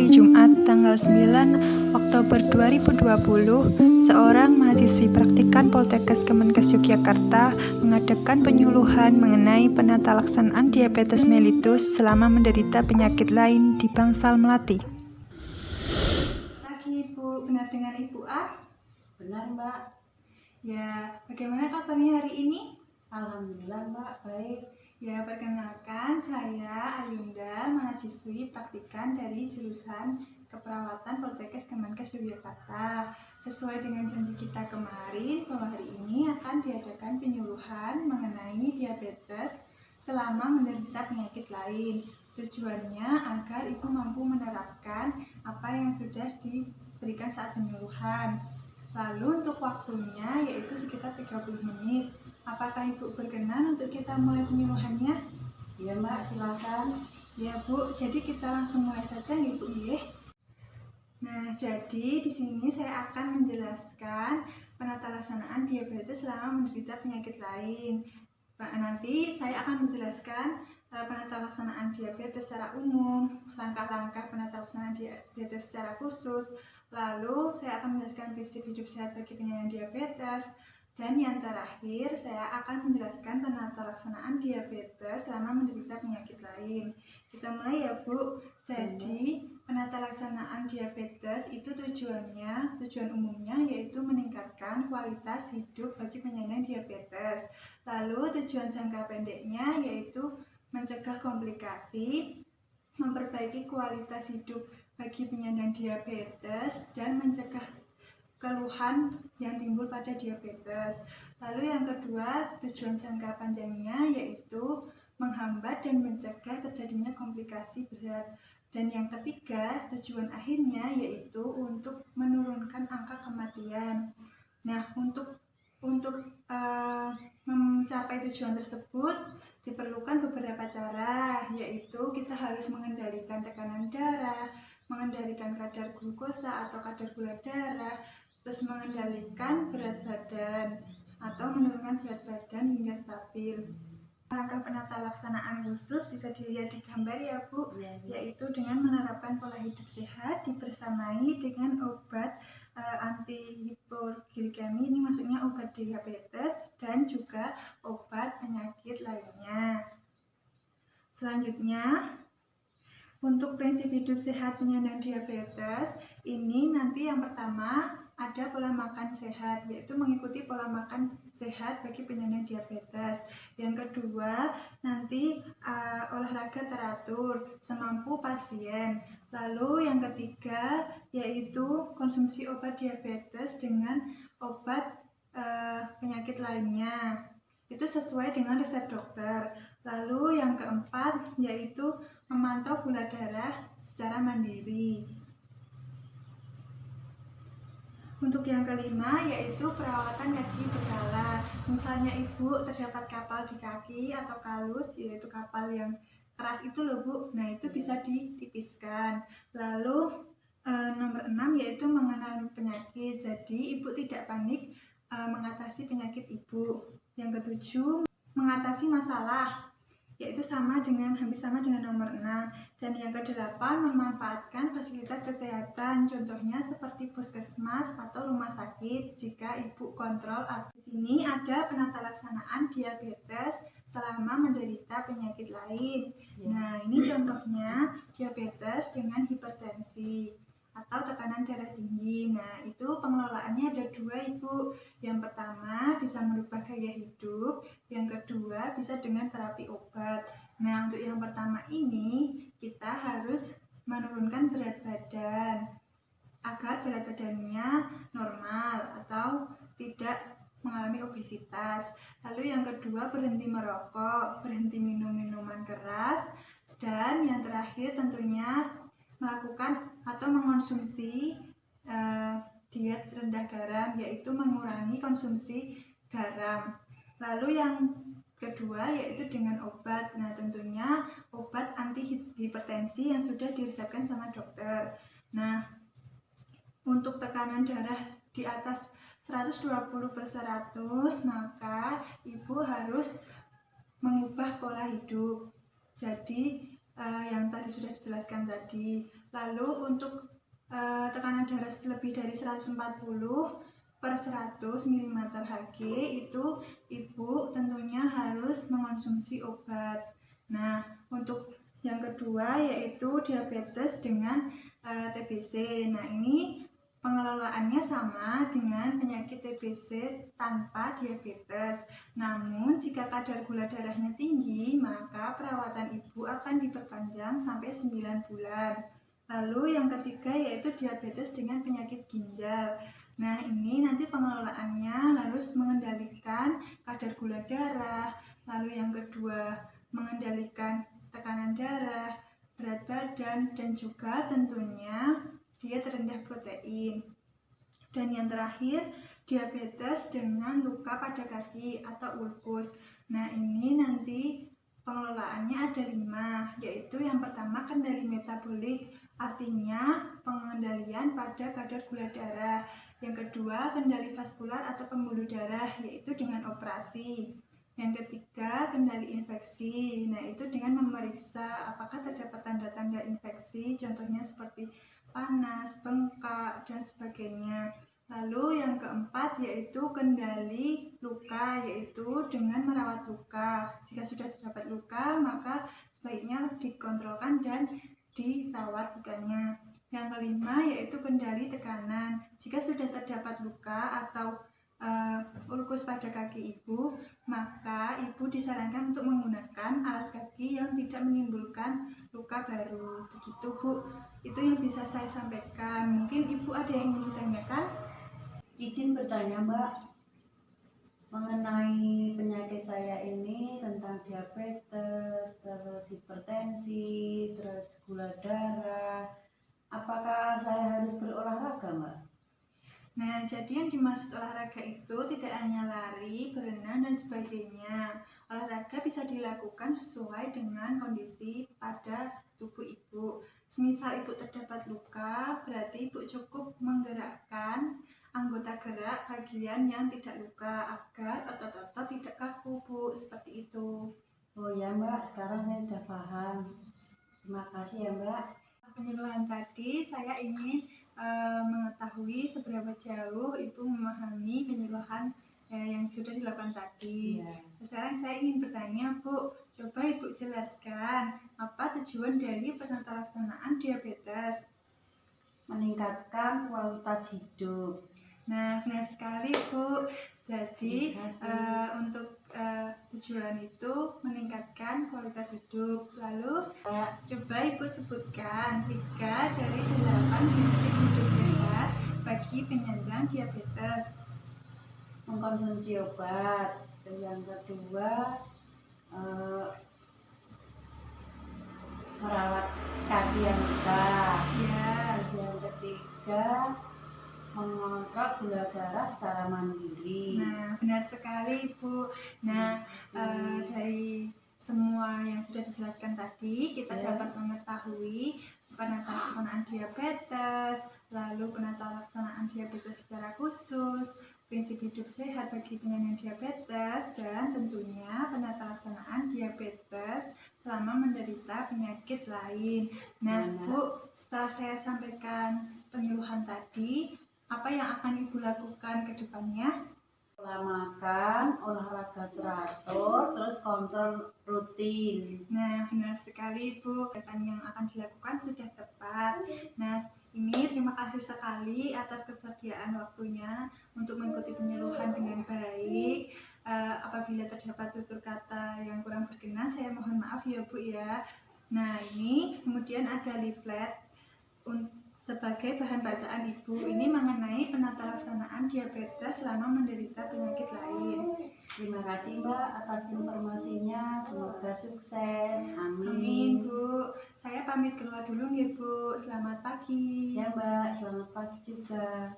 hari Jumat tanggal 9 Oktober 2020, seorang mahasiswi praktikan Poltekkes Kemenkes Yogyakarta mengadakan penyuluhan mengenai penata laksanaan diabetes mellitus selama menderita penyakit lain di Bangsal Melati. Pagi Ibu, benar dengan Ibu A? Benar Mbak. Ya, bagaimana kabarnya hari ini? Alhamdulillah Mbak, baik. Ya, perkenalkan saya Ayunda, mahasiswi praktikan dari jurusan Keperawatan Poltekkes Kemenkes Yogyakarta. Sesuai dengan janji kita kemarin bahwa hari ini akan diadakan penyuluhan mengenai diabetes selama menderita penyakit lain. Tujuannya agar Ibu mampu menerapkan apa yang sudah diberikan saat penyuluhan. Lalu untuk waktunya yaitu sekitar 30 menit. Apakah Ibu berkenan untuk kita mulai penyuluhannya? Ya Mbak, silakan. Ya Bu, jadi kita langsung mulai saja nih Bu ya. Nah, jadi di sini saya akan menjelaskan penata laksanaan diabetes selama menderita penyakit lain. Nanti saya akan menjelaskan penata laksanaan diabetes secara umum, langkah-langkah penata laksanaan diabetes secara khusus, lalu saya akan menjelaskan prinsip hidup sehat bagi penyandang diabetes, dan yang terakhir saya akan menjelaskan penata laksanaan diabetes selama menderita penyakit lain. Kita mulai ya Bu. Jadi penata laksanaan diabetes itu tujuan umumnya yaitu meningkatkan kualitas hidup bagi penyandang diabetes. Lalu tujuan jangka pendeknya yaitu mencegah komplikasi, memperbaiki kualitas hidup bagi penyandang diabetes, dan mencegah keluhan yang timbul pada diabetes. Lalu yang kedua, tujuan jangka panjangnya yaitu menghambat dan mencegah terjadinya komplikasi berat. Dan yang ketiga, tujuan akhirnya yaitu untuk menurunkan angka kematian. Nah, untuk mencapai tujuan tersebut diperlukan beberapa cara, yaitu kita harus mengendalikan tekanan darah, mengendalikan kadar glukosa atau kadar gula darah, terus mengendalikan berat badan atau menurunkan berat badan hingga stabil. Langkah penata laksanaan khusus bisa dilihat di gambar ya Bu, yaitu dengan menerapkan pola hidup sehat dibersamai dengan obat anti-hipoglikemi, ini maksudnya obat diabetes dan juga obat penyakit lainnya. Selanjutnya, untuk prinsip hidup sehat penyandang diabetes, ini nanti yang pertama ada pola makan sehat, yaitu mengikuti pola makan sehat bagi penyandang diabetes. Yang kedua, nanti olahraga teratur semampu pasien. Lalu yang ketiga, yaitu konsumsi obat diabetes dengan obat penyakit lainnya. Itu sesuai dengan resep dokter. Lalu yang keempat, yaitu memantau gula darah secara mandiri. Untuk yang kelima yaitu perawatan kaki berkala. Misalnya Ibu terdapat kapal di kaki atau kalus, yaitu kapal yang keras itu loh Bu. Nah, itu bisa ditipiskan. Lalu nomor 6 yaitu mengenal penyakit. Jadi Ibu tidak panik mengatasi penyakit Ibu. Yang ketujuh, mengatasi masalah, yaitu hampir sama dengan nomor 6. Dan yang kedelapan, memanfaatkan fasilitas kesehatan, contohnya seperti puskesmas atau rumah sakit jika Ibu kontrol. Di sini ada penata laksanaan diabetes selama menderita penyakit lain. Nah, ini contohnya diabetes dengan hipertensi atau tekanan darah tinggi. Nah, itu pengelolaannya ada dua Ibu. Yang pertama bisa merubah gaya hidup, yang kedua bisa dengan terapi obat. Nah, untuk yang pertama ini kita harus menurunkan berat badan agar berat badannya normal atau tidak mengalami obesitas. Lalu yang kedua, berhenti merokok, berhenti minum minuman keras, dan yang terakhir tentunya melakukan atau mengonsumsi diet rendah garam, yaitu mengurangi konsumsi garam. Lalu yang kedua yaitu dengan obat. Nah, tentunya obat anti hipertensi yang sudah diresepkan sama dokter. Nah, untuk tekanan darah di atas 120/100, maka Ibu harus mengubah pola hidup. Jadi yang tadi sudah dijelaskan tadi. Lalu untuk tekanan darah lebih dari 140 per 100 mm Hg itu ibu tentunya harus mengonsumsi obat. Nah, untuk yang kedua yaitu diabetes dengan TBC. Nah, ini pengelolaannya sama dengan penyakit TBC tanpa diabetes. Namun, jika kadar gula darahnya tinggi, maka perawatan ibu akan diperpanjang sampai 9 bulan. Lalu yang ketiga yaitu diabetes dengan penyakit ginjal. Nah, ini nanti pengelolaannya harus mengendalikan kadar gula darah. Lalu yang kedua, mengendalikan tekanan darah, berat badan, dan juga tentunya diet rendah protein. Dan yang terakhir, diabetes dengan luka pada kaki atau ulkus. Nah, ini nanti pengelolaannya ada 5, yaitu yang pertama kendali metabolik, artinya pengendalian pada kadar gula darah. Yang kedua, kendali vaskular atau pembuluh darah, yaitu dengan operasi. Yang ketiga, kendali infeksi. Nah, itu dengan memeriksa apakah terdapat tanda-tanda infeksi, contohnya seperti panas, bengkak, dan sebagainya. Lalu yang keempat yaitu kendali luka, yaitu dengan merawat luka. Jika sudah terdapat luka, maka sebaiknya dikontrolkan dan dirawat lukanya. Yang kelima yaitu kendali tekanan. Jika sudah terdapat luka atau ulkus pada kaki ibu, maka ibu disarankan untuk menggunakan alas kaki yang tidak menimbulkan luka baru. Begitu Bu, itu yang bisa saya sampaikan. Mungkin ibu ada yang ingin ditanyakan? Izin bertanya Mbak, mengenai penyakit saya ini tentang diabetes, terus hipertensi, terus gula darah. Apakah saya harus berolahraga Mbak? Nah, jadi yang dimaksud olahraga itu tidak hanya lari, berenang, dan sebagainya. Olahraga bisa dilakukan sesuai dengan kondisi pada tubuh ibu. Semisal ibu terdapat luka, berarti ibu cukup menggerakkan anggota gerak bagian yang tidak luka agar otot-otot tidak kaku, Bu. Seperti itu. Oh ya Mbak, sekarang saya sudah paham. Terima kasih ya Mbak. Penyuluhan tadi saya ingin mengetahui seberapa jauh ibu memahami penyuluhan yang sudah dilakukan tadi. Ya. Sekarang saya ingin bertanya Bu, coba ibu jelaskan apa tujuan dari penata laksanaan diabetes? Meningkatkan kualitas hidup. Nah, benar sekali Bu. Jadi untuk tujuan itu meningkatkan kualitas hidup. Lalu coba Ibu sebutkan 3 dari 8 prinsip hidup sehat bagi penyandang diabetes. Mengkonsumsi obat. Yang kedua, merawat kaki yang luka. Ya. Terus yang ketiga, mengontrol gula darah secara mandiri. Nah, benar sekali Bu. Nah, dari semua yang sudah dijelaskan tadi, kita dapat mengetahui penata laksanaan diabetes, lalu penata laksanaan diabetes secara khusus, prinsip hidup sehat bagi penyandang diabetes, dan tentunya penata laksanaan diabetes selama menderita penyakit lain. Nah, Bu, setelah saya sampaikan penyuluhan tadi, apa yang akan Ibu lakukan ke depannya? Pola makan, olahraga teratur, terus kontrol rutin. Nah, benar sekali Bu, yang akan dilakukan sudah tepat. Nah, ini terima kasih sekali atas kesediaan waktunya untuk mengikuti penyuluhan dengan baik. Apabila terdapat tutur kata yang kurang berkenan, saya mohon maaf ya Bu ya. Nah, ini kemudian ada leaflet sebagai bahan bacaan Ibu ini mengenai penata laksanaan diabetes selama menderita penyakit lain. Terima kasih Mbak atas informasinya, semoga sukses. Amin. Amin Bu. Saya pamit keluar dulu ya Bu. Selamat pagi. Ya Mbak, selamat pagi juga.